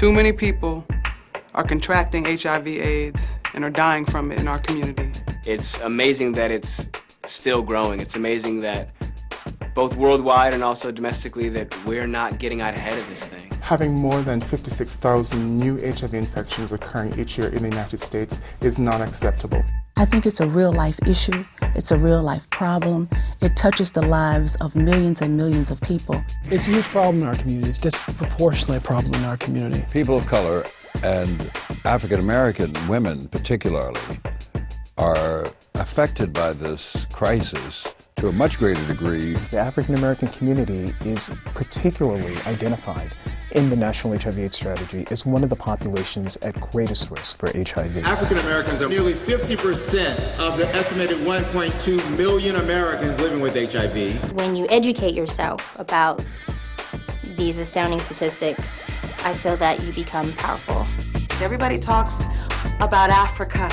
Too many people are contracting HIV/AIDS and are dying from it in our community. It's amazing that it's still growing. It's amazing that both worldwide and also domestically that we're not getting out ahead of this thing. Having more than 56,000 new HIV infections occurring each year in the United States is not acceptable. I think it's a real-life issue. It's a real-life problem. It touches the lives of millions and millions of people. It's a huge problem in our community. It's disproportionately a problem in our community. People of color and African American women particularly are affected by this crisis to a much greater degree. The African American community is particularly identified in the National HIV/AIDS Strategy as one of the populations at greatest risk for HIV. African Americans are nearly 50% of the estimated 1.2 million Americans living with HIV. When you educate yourself about these astounding statistics, I feel that you become powerful. Everybody talks about Africa,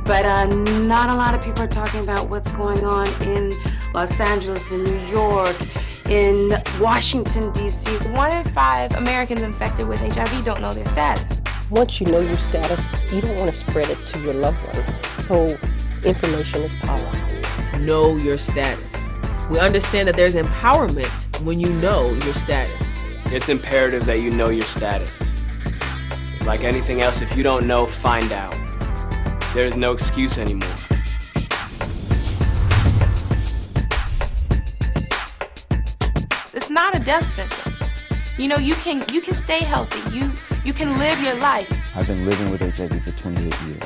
but not a lot of people are talking about what's going on in Los Angeles, in New York, in Washington, D.C. 1 in 5 Americans infected with HIV don't know their status. Once you know your status, you don't want to spread it to your loved ones. So information is power. Know your status. We understand that there's empowerment when you know your status. It's imperative that you know your status. Like anything else, if you don't know, find out. There's no excuse anymore. It's not a death sentence. You know, you can stay healthy. You can live your life. I've been living with HIV for 28 years.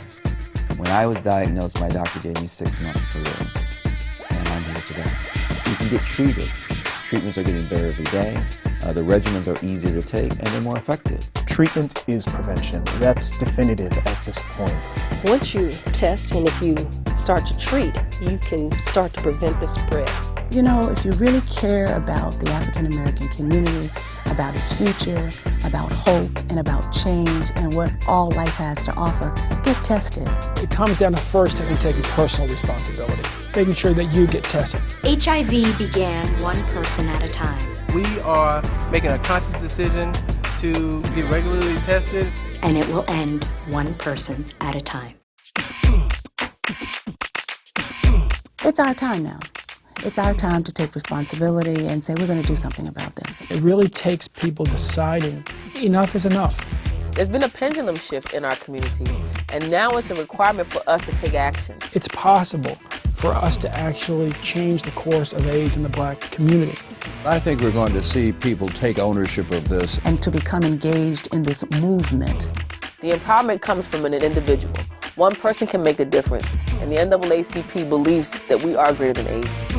When I was diagnosed, my doctor gave me 6 months to live. And I'm here today. You can get treated. Treatments are getting better every day. The regimens are easier to take and they're more effective. Treatment is prevention. That's definitive at this point. Once you test and if you start to treat, you can start to prevent the spread. You know, if you really care about the African American community, about its future, about hope, and about change, and what all life has to offer, get tested. It comes down to first, I think, taking personal responsibility, making sure that you get tested. HIV began one person at a time. We are making a conscious decision to get regularly tested. And it will end one person at a time. It's our time now. It's our time to take responsibility and say we're going to do something about this. It really takes people deciding enough is enough. There's been a pendulum shift in our community, and now it's a requirement for us to take action. It's possible for us to actually change the course of AIDS in the black community. I think we're going to see people take ownership of this. And to become engaged in this movement. The empowerment comes from an individual. One person can make a difference, and the NAACP believes that we are greater than AIDS.